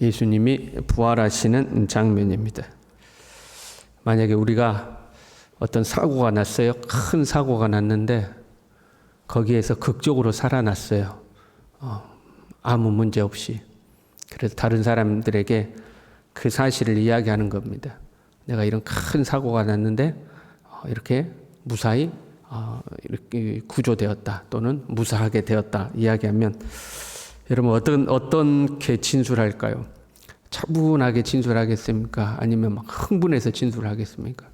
예수님이 부활하시는 장면입니다. 만약에 우리가 어떤 사고가 났어요. 큰 사고가 났는데 거기에서 극적으로 살아났어요. 아무 문제 없이. 그래서 다른 사람들에게 그 사실을 이야기하는 겁니다. 내가 이런 큰 사고가 났는데 이렇게 무사히 이렇게 구조되었다 또는 무사하게 되었다 이야기하면 여러분 어떻게 진술할까요? 차분하게 진술하겠습니까? 아니면 막 흥분해서 진술하겠습니까?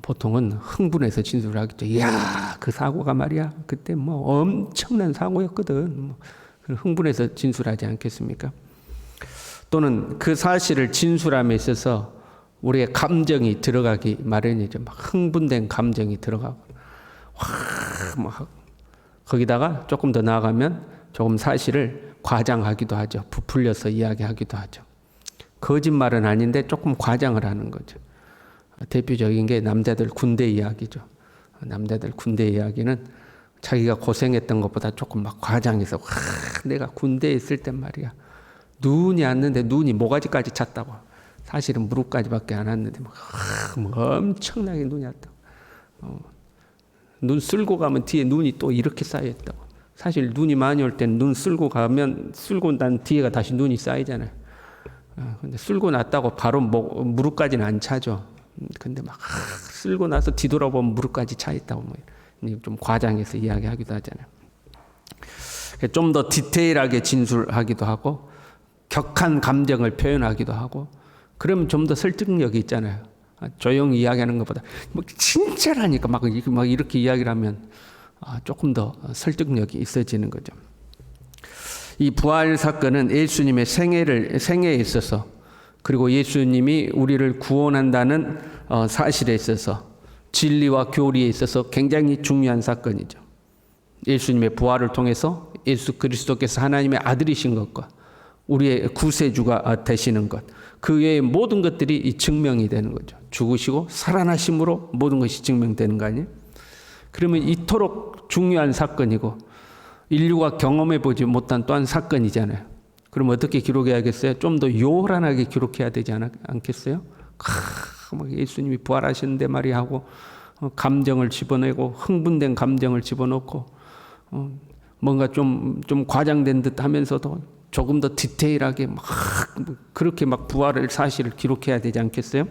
보통은 흥분해서 진술하겠죠. 이야, 그 사고가 말이야. 그때 뭐 엄청난 사고였거든. 흥분해서 진술하지 않겠습니까? 또는 그 사실을 진술함에 있어서 우리의 감정이 들어가기 마련이죠. 막 흥분된 감정이 들어가고, 막 거기다가 조금 더 나아가면 조금 사실을 과장하기도 하죠. 부풀려서 이야기하기도 하죠. 거짓말은 아닌데 조금 과장을 하는 거죠. 대표적인 게 남자들 군대 이야기죠. 남자들 군대 이야기는 자기가 고생했던 것보다 조금 막 과장해서 내가 군대에 있을 땐 말이야 눈이 왔는데 눈이 모가지까지 찼다고. 사실은 무릎까지밖에 안 왔는데 막 엄청나게 눈이 왔다고. 눈 쓸고 가면 뒤에 눈이 또 이렇게 쌓여있다고. 사실 눈이 많이 올 때는 눈 쓸고 가면 쓸고 난 뒤에가 다시 눈이 쌓이잖아요. 근데 쓸고 났다고 바로 무릎까지는 안 차죠. 근데 막 쓸고 나서 뒤돌아보면 무릎까지 차 있다고 좀 과장해서 이야기하기도 하잖아요. 좀 더 디테일하게 진술하기도 하고 격한 감정을 표현하기도 하고 그러면 좀 더 설득력이 있잖아요. 조용히 이야기하는 것보다 뭐 진짜라니까 막 이렇게 이야기를 하면 조금 더 설득력이 있어지는 거죠. 이 부활 사건은 예수님의 생애에 있어서 그리고 예수님이 우리를 구원한다는 사실에 있어서 진리와 교리에 있어서 굉장히 중요한 사건이죠. 예수님의 부활을 통해서 예수 그리스도께서 하나님의 아들이신 것과 우리의 구세주가 되시는 것, 그 외의 모든 것들이 증명이 되는 거죠. 죽으시고 살아나심으로 모든 것이 증명되는 거 아니에요? 그러면 이토록 중요한 사건이고 인류가 경험해 보지 못한 또한 사건이잖아요. 그럼 어떻게 기록해야겠어요? 좀 더 요란하게 기록해야 되지 않겠어요? 막 예수님이 부활하시는데 말이야 하고 감정을 집어내고 흥분된 감정을 집어넣고 뭔가 좀 과장된 듯 하면서도 조금 더 디테일하게 막 그렇게 막 부활을 사실을 기록해야 되지 않겠어요?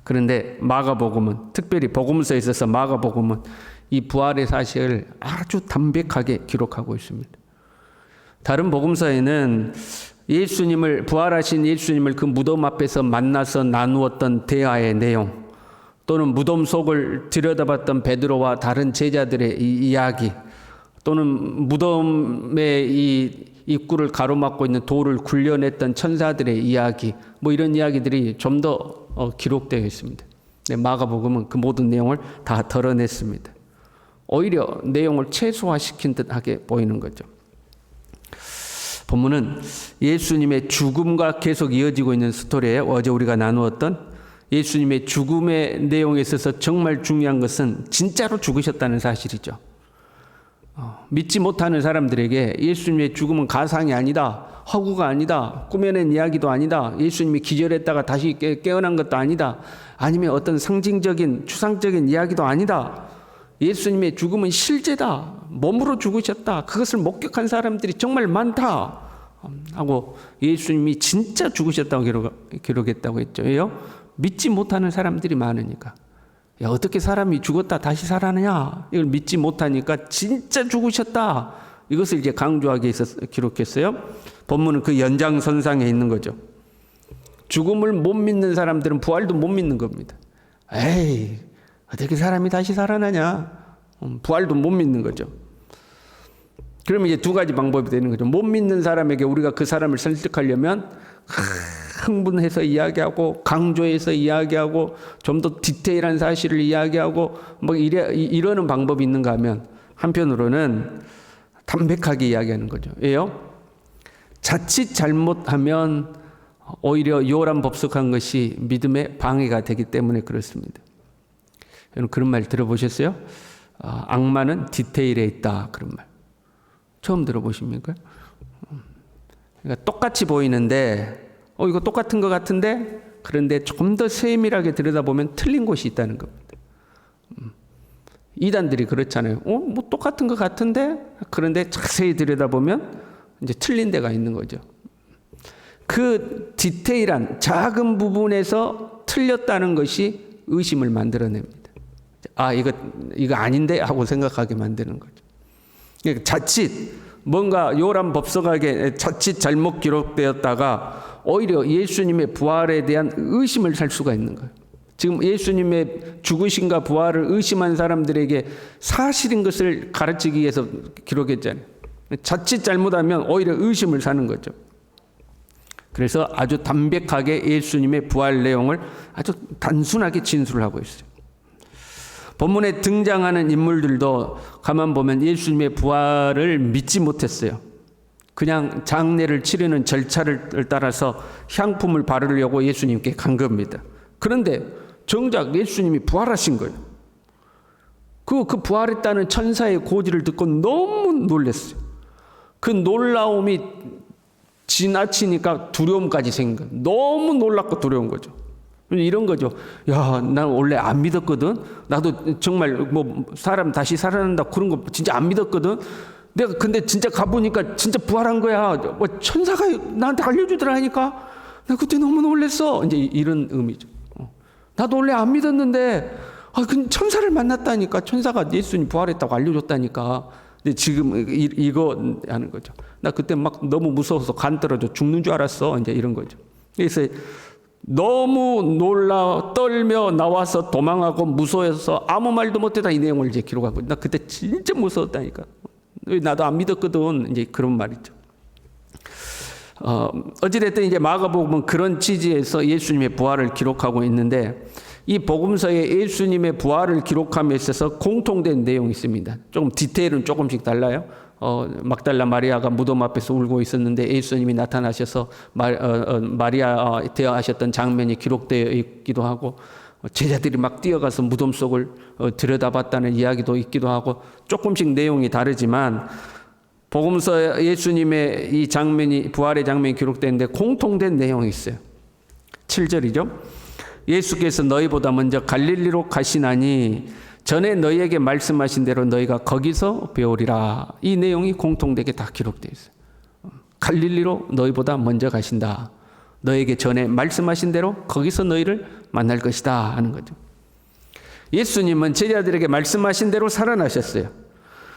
그런데 마가복음은 특별히 복음서에 있어서 마가복음은 이 부활의 사실을 아주 담백하게 기록하고 있습니다. 다른 복음서에는 부활하신 예수님을 그 무덤 앞에서 만나서 나누었던 대화의 내용 또는 무덤 속을 들여다봤던 베드로와 다른 제자들의 이야기 또는 무덤의 이 입구를 가로막고 있는 돌을 굴려냈던 천사들의 이야기 뭐 이런 이야기들이 좀 더 기록되어 있습니다. 마가복음은 그 모든 내용을 다 덜어냈습니다. 오히려 내용을 최소화시킨 듯하게 보이는 거죠. 본문은 예수님의 죽음과 계속 이어지고 있는 스토리예요. 어제 우리가 나누었던 예수님의 죽음의 내용에 있어서 정말 중요한 것은 진짜로 죽으셨다는 사실이죠. 믿지 못하는 사람들에게 예수님의 죽음은 가상이 아니다, 허구가 아니다, 꾸며낸 이야기도 아니다, 예수님이 기절했다가 다시 깨어난 것도 아니다, 아니면 어떤 상징적인 추상적인 이야기도 아니다, 예수님의 죽음은 실제다, 몸으로 죽으셨다, 그것을 목격한 사람들이 정말 많다 하고 예수님이 진짜 죽으셨다고 기록했다고 했죠. 왜요? 믿지 못하는 사람들이 많으니까. 야, 어떻게 사람이 죽었다 다시 살아나냐? 이걸 믿지 못하니까 진짜 죽으셨다. 이것을 이제 강조하기 위해서 기록했어요. 본문은 그 연장선상에 있는 거죠. 죽음을 못 믿는 사람들은 부활도 못 믿는 겁니다. 에이, 어떻게 사람이 다시 살아나냐? 부활도 못 믿는 거죠. 그러면 이제 두 가지 방법이 되는 거죠. 못 믿는 사람에게 우리가 그 사람을 설득하려면 흥분해서 이야기하고 강조해서 이야기하고 좀 더 디테일한 사실을 이야기하고 뭐 이러는 방법이 있는가 하면 한편으로는 담백하게 이야기하는 거죠. 왜요? 자칫 잘못하면 오히려 요란법석한 것이 믿음의 방해가 되기 때문에 그렇습니다. 여러분 그런 말 들어보셨어요? 악마는 디테일에 있다 그런 말 처음 들어보십니까? 그러니까 똑같이 보이는데 이거 똑같은 것 같은데 그런데 좀 더 세밀하게 들여다보면 틀린 곳이 있다는 겁니다. 이단들이 그렇잖아요. 뭐 똑같은 것 같은데 그런데 자세히 들여다보면 이제 틀린 데가 있는 거죠. 그 디테일한 작은 부분에서 틀렸다는 것이 의심을 만들어냅니다. 이거 아닌데 하고 생각하게 만드는 거죠. 그러니까 자칫 뭔가 요란 법석학에 자칫 잘못 기록되었다가 오히려 예수님의 부활에 대한 의심을 살 수가 있는 거예요. 지금 예수님의 죽으심과 부활을 의심한 사람들에게 사실인 것을 가르치기 위해서 기록했잖아요. 자칫 잘못하면 오히려 의심을 사는 거죠. 그래서 아주 담백하게 예수님의 부활 내용을 아주 단순하게 진술을 하고 있어요. 본문에 등장하는 인물들도 가만 보면 예수님의 부활을 믿지 못했어요. 그냥 장례를 치르는 절차를 따라서 향품을 바르려고 예수님께 간 겁니다. 그런데 정작 예수님이 부활하신 거예요. 그 부활했다는 천사의 고지를 듣고 너무 놀랐어요. 그 놀라움이 지나치니까 두려움까지 생긴 거예요. 너무 놀랍고 두려운 거죠. 이런 거죠. 난 원래 안 믿었거든. 나도 정말 사람 다시 살아난다 그런 거 진짜 안 믿었거든. 내가 근데 진짜 가보니까 진짜 부활한 거야. 천사가 나한테 알려주더라 하니까 나 그때 너무 놀랐어. 이제 이런 의미죠. 나도 원래 안 믿었는데 근데 천사를 만났다니까. 천사가 예수님 부활했다고 알려줬다니까. 근데 지금 이거 하는 거죠. 나 그때 막 너무 무서워서 간 떨어져 죽는 줄 알았어. 이제 이런 거죠. 그래서 너무 떨며 나와서 도망하고 무서워서 아무 말도 못하다 이 내용을 이제 기록하고, 나 그때 진짜 무서웠다니까. 나도 안 믿었거든. 이제 그런 말이죠. 어찌됐든 이제 마가복음은 그런 취지에서 예수님의 부활을 기록하고 있는데, 이 복음서에 예수님의 부활을 기록함에 있어서 공통된 내용이 있습니다. 조금 디테일은 조금씩 달라요. 막달라 마리아가 무덤 앞에서 울고 있었는데 예수님이 나타나셔서 마리아 대화하셨던 장면이 기록되어 있기도 하고, 제자들이 막 뛰어가서 무덤 속을 들여다봤다는 이야기도 있기도 하고, 조금씩 내용이 다르지만 복음서 예수님의 이 장면이, 부활의 장면이 기록되는데 공통된 내용이 있어요. 7절이죠. 예수께서 너희보다 먼저 갈릴리로 가시나니 전에 너희에게 말씀하신 대로 너희가 거기서 배우리라. 이 내용이 공통되게 다 기록되어 있어요. 갈릴리로 너희보다 먼저 가신다. 너에게 전에 말씀하신 대로 거기서 너희를 만날 것이다 하는 거죠. 예수님은 제자들에게 말씀하신 대로 살아나셨어요.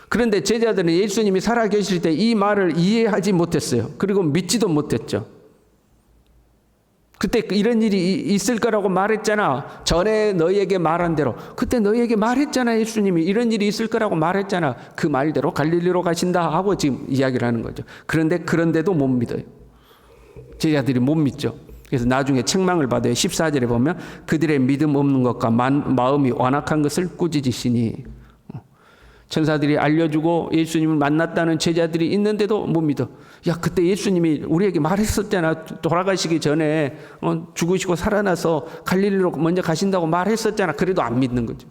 그런데 제자들은 예수님이 살아계실 때 이 말을 이해하지 못했어요. 그리고 믿지도 못했죠. 그때 이런 일이 있을 거라고 말했잖아. 전에 너희에게 말한 대로. 그때 너희에게 말했잖아. 예수님이 이런 일이 있을 거라고 말했잖아. 그 말대로 갈릴리로 가신다 하고 지금 이야기를 하는 거죠. 그런데도 못 믿어요. 제자들이 못 믿죠. 그래서 나중에 책망을 받아요. 14절에 보면 그들의 믿음 없는 것과 마음이 완악한 것을 꾸짖으시니. 천사들이 알려주고 예수님을 만났다는 제자들이 있는데도 못 믿어. 야, 그때 예수님이 우리에게 말했었잖아. 돌아가시기 전에 죽으시고 살아나서 갈릴리로 먼저 가신다고 말했었잖아. 그래도 안 믿는 거죠.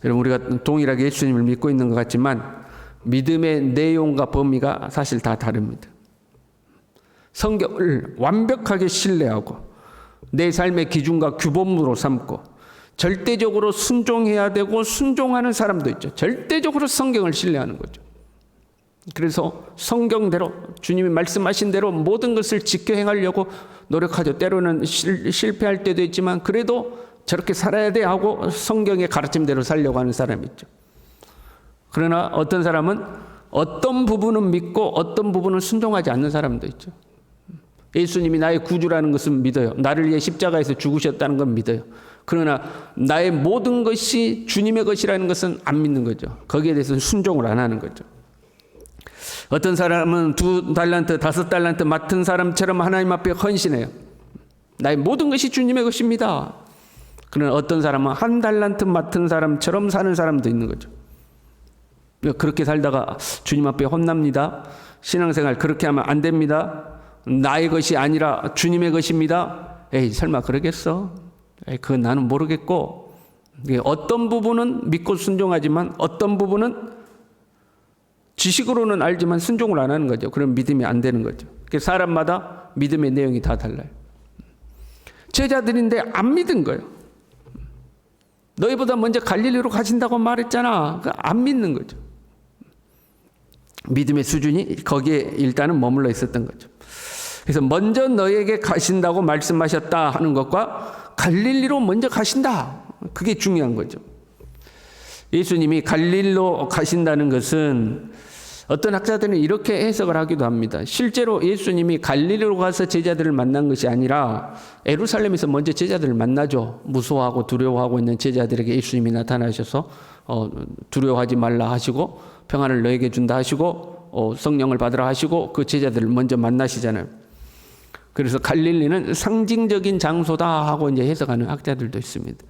여러분, 우리가 동일하게 예수님을 믿고 있는 것 같지만 믿음의 내용과 범위가 사실 다 다릅니다. 성경을 완벽하게 신뢰하고 내 삶의 기준과 규범으로 삼고 절대적으로 순종해야 되고 순종하는 사람도 있죠. 절대적으로 성경을 신뢰하는 거죠. 그래서 성경대로 주님이 말씀하신 대로 모든 것을 지켜 행하려고 노력하죠. 때로는 실패할 때도 있지만 그래도 저렇게 살아야 돼 하고 성경의 가르침대로 살려고 하는 사람이 있죠. 그러나 어떤 사람은 어떤 부분은 믿고 어떤 부분은 순종하지 않는 사람도 있죠. 예수님이 나의 구주라는 것은 믿어요. 나를 위해 십자가에서 죽으셨다는 건 믿어요. 그러나 나의 모든 것이 주님의 것이라는 것은 안 믿는 거죠. 거기에 대해서는 순종을 안 하는 거죠. 어떤 사람은 2달란트, 5달란트 맡은 사람처럼 하나님 앞에 헌신해요. 나의 모든 것이 주님의 것입니다. 그러나 어떤 사람은 1달란트 맡은 사람처럼 사는 사람도 있는 거죠. 그렇게 살다가 주님 앞에 혼납니다. 신앙생활 그렇게 하면 안 됩니다. 나의 것이 아니라 주님의 것입니다. 에이, 설마 그러겠어? 그건 나는 모르겠고, 어떤 부분은 믿고 순종하지만 어떤 부분은 지식으로는 알지만 순종을 안 하는 거죠. 그럼 믿음이 안 되는 거죠. 사람마다 믿음의 내용이 다 달라요. 제자들인데 안 믿은 거예요. 너희보다 먼저 갈릴리로 가신다고 말했잖아. 안 믿는 거죠. 믿음의 수준이 거기에 일단은 머물러 있었던 거죠. 그래서 먼저 너에게 가신다고 말씀하셨다 하는 것과 갈릴리로 먼저 가신다. 그게 중요한 거죠. 예수님이 갈릴리로 가신다는 것은 어떤 학자들은 이렇게 해석을 하기도 합니다. 실제로 예수님이 갈릴리로 가서 제자들을 만난 것이 아니라 예루살렘에서 먼저 제자들을 만나죠. 무서워하고 두려워하고 있는 제자들에게 예수님이 나타나셔서 두려워하지 말라 하시고 평안을 너에게 준다 하시고 성령을 받으라 하시고 그 제자들을 먼저 만나시잖아요. 그래서 갈릴리는 상징적인 장소다 하고 이제 해석하는 학자들도 있습니다.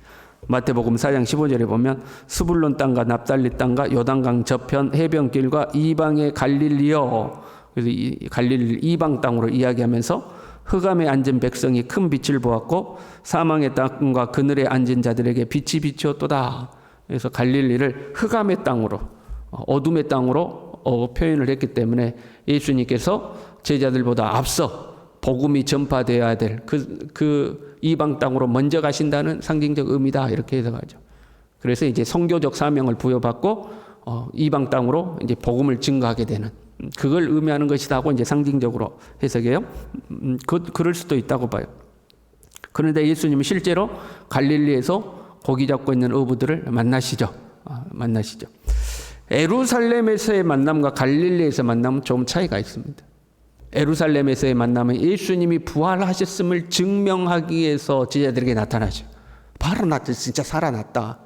마태복음 4장 15절에 보면 스불론 땅과 납달리 땅과 요단강 저편 해변길과 이방의 갈릴리여. 그래서 이 갈릴리 이방 땅으로 이야기하면서 흑암에 앉은 백성이 큰 빛을 보았고 사망의 땅과 그늘에 앉은 자들에게 빛이 비추었도다. 그래서 갈릴리를 흑암의 땅으로 어둠의 땅으로 표현을 했기 때문에 예수님께서 제자들보다 앞서 복음이 전파되어야 될 그 이방 땅으로 먼저 가신다는 상징적 의미다 이렇게 해석하죠. 그래서 이제 선교적 사명을 부여받고 이방 땅으로 이제 복음을 증거하게 되는 그걸 의미하는 것이다 하고 이제 상징적으로 해석해요. 그럴 수도 있다고 봐요. 그런데 예수님은 실제로 갈릴리에서 고기 잡고 있는 어부들을 만나시죠. 예루살렘에서의 만남과 갈릴리에서 만남은 좀 차이가 있습니다. 예루살렘에서의 만남은 예수님이 부활하셨음을 증명하기 위해서 제자들에게 나타나죠. 바로 나 진짜 살아났다.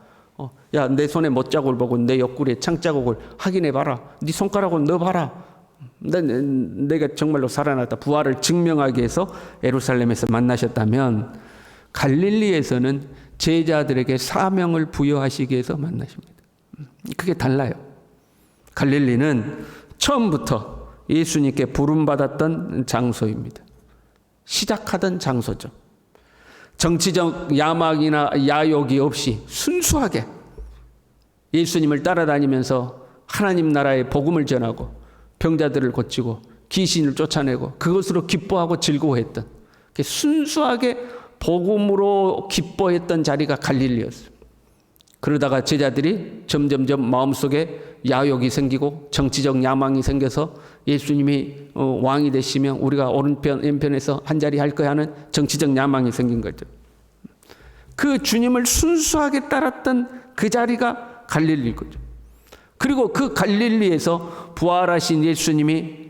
야, 내 손에 못자국을 보고 내 옆구리에 창자국을 확인해봐라. 네 손가락을 넣어봐라. 내가 정말로 살아났다. 부활을 증명하기 위해서 예루살렘에서 만나셨다면 갈릴리에서는 제자들에게 사명을 부여하시기 위해서 만나십니다. 그게 달라요. 갈릴리는 처음부터 예수님께 부름받았던 장소입니다. 시작하던 장소죠. 정치적 야망이나 야욕이 없이 순수하게 예수님을 따라다니면서 하나님 나라의 복음을 전하고 병자들을 고치고 귀신을 쫓아내고 그것으로 기뻐하고 즐거워했던 순수하게 복음으로 기뻐했던 자리가 갈릴리였어요. 그러다가 제자들이 점점점 마음속에 야욕이 생기고 정치적 야망이 생겨서 예수님이 왕이 되시면 우리가 오른편 왼편에서 한 자리 할 거야 하는 정치적 야망이 생긴 거죠. 그 주님을 순수하게 따랐던 그 자리가 갈릴리인 거죠. 그리고 그 갈릴리에서 부활하신 예수님이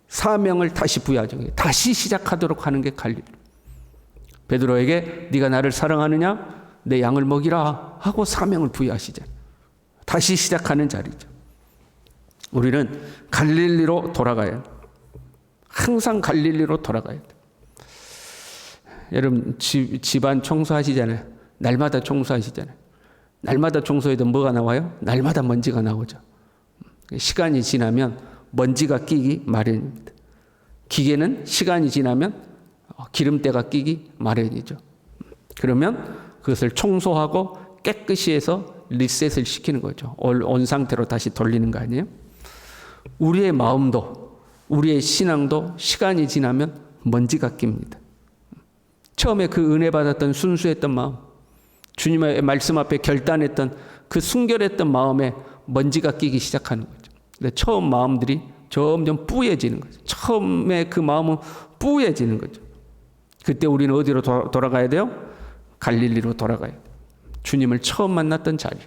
사명을 다시 부여하죠. 다시 시작하도록 하는 게 갈릴리. 베드로에게 네가 나를 사랑하느냐? 내 양을 먹이라 하고 사명을 부여하시잖아요. 다시 시작하는 자리죠. 우리는 갈릴리로 돌아가야 해요. 항상 갈릴리로 돌아가야 돼요. 여러분 집안 청소하시잖아요. 날마다 청소하시잖아요. 날마다 청소해도 뭐가 나와요? 날마다 먼지가 나오죠. 시간이 지나면 먼지가 끼기 마련입니다. 기계는 시간이 지나면 기름때가 끼기 마련이죠. 그러면 그것을 청소하고 깨끗이 해서 리셋을 시키는 거죠. 온 상태로 다시 돌리는 거 아니에요? 우리의 마음도 우리의 신앙도 시간이 지나면 먼지가 낍니다. 처음에 그 은혜 받았던 순수했던 마음, 주님의 말씀 앞에 결단했던 그 순결했던 마음에 먼지가 끼기 시작하는 거죠. 근데 처음 마음들이 점점 뿌얘지는 거죠. 처음에 그 마음은 뿌얘지는 거죠. 그때 우리는 어디로 돌아가야 돼요? 갈릴리로 돌아가야 돼요. 주님을 처음 만났던 자리,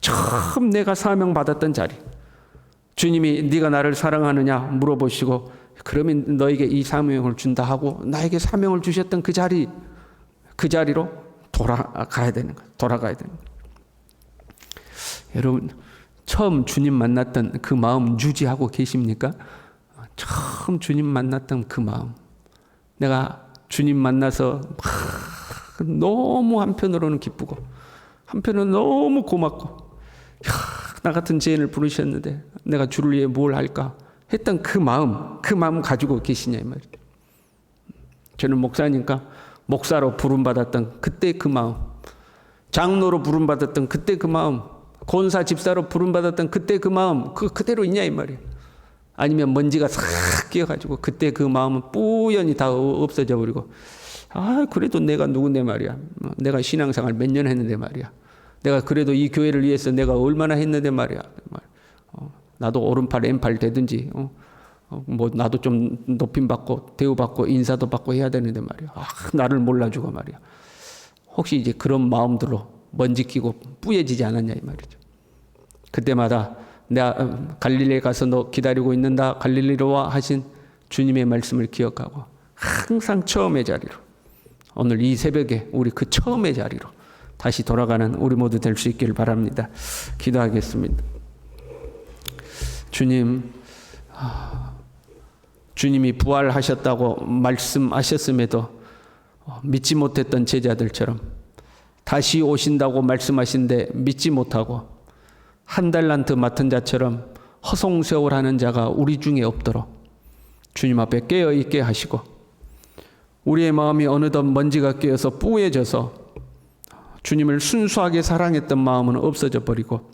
처음 내가 사명 받았던 자리. 주님이 네가 나를 사랑하느냐 물어보시고 그러면 너에게 이 사명을 준다 하고 나에게 사명을 주셨던 그 자리, 그 자리로 돌아가야 되는 거예요. 돌아가야 되는 거예요. 여러분 처음 주님 만났던 그 마음 유지하고 계십니까? 처음 주님 만났던 그 마음. 내가 주님 만나서 너무 한편으로는 기쁘고 한편으로는 너무 고맙고 나 같은 죄인을 부르셨는데 내가 주를 위해 뭘 할까 했던 그 마음 가지고 계시냐 이 말이에요. 저는 목사니까 목사로 부름받았던 그때 그 마음, 장로로 부름받았던 그때 그 마음 권사 집사로 부름받았던 그때 그 마음 그대로 있냐 이 말이에요. 아니면 먼지가 싹 끼어가지고 그때 그 마음은 뿌연히 다 없어져 버리고 그래도 내가 누군데 말이야. 내가 신앙생활 몇 년 했는데 말이야. 내가 그래도 이 교회를 위해서 내가 얼마나 했는데 말이야. 나도 오른팔 왼팔 되든지 뭐 나도 좀 높임받고 대우받고 인사도 받고 해야 되는데 말이야. 나를 몰라주고 말이야. 혹시 이제 그런 마음들로 먼지 끼고 뿌얘지지 않았냐 이 말이죠. 그때마다 내가 갈릴리에 가서 너 기다리고 있는다. 갈릴리로 와 하신 주님의 말씀을 기억하고 항상 처음의 자리로, 오늘 이 새벽에 우리 그 처음의 자리로 다시 돌아가는 우리 모두 될 수 있기를 바랍니다. 기도하겠습니다. 주님이 부활하셨다고 말씀하셨음에도 믿지 못했던 제자들처럼 다시 오신다고 말씀하신데 믿지 못하고 한 달란트 맡은 자처럼 허송세월하는 자가 우리 중에 없도록 주님 앞에 깨어있게 하시고, 우리의 마음이 어느덧 먼지가 끼어서 뿌얘져서 주님을 순수하게 사랑했던 마음은 없어져 버리고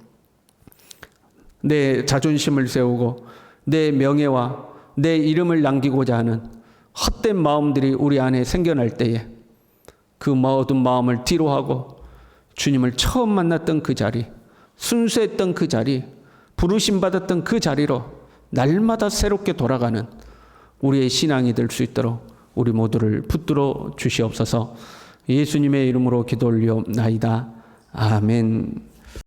내 자존심을 세우고 내 명예와 내 이름을 남기고자 하는 헛된 마음들이 우리 안에 생겨날 때에 그 모든 마음을 뒤로 하고 주님을 처음 만났던 그 자리, 순수했던 그 자리, 부르심 받았던 그 자리로 날마다 새롭게 돌아가는 우리의 신앙이 될 수 있도록 우리 모두를 붙들어 주시옵소서. 예수님의 이름으로 기도 올리옵나이다. 아멘.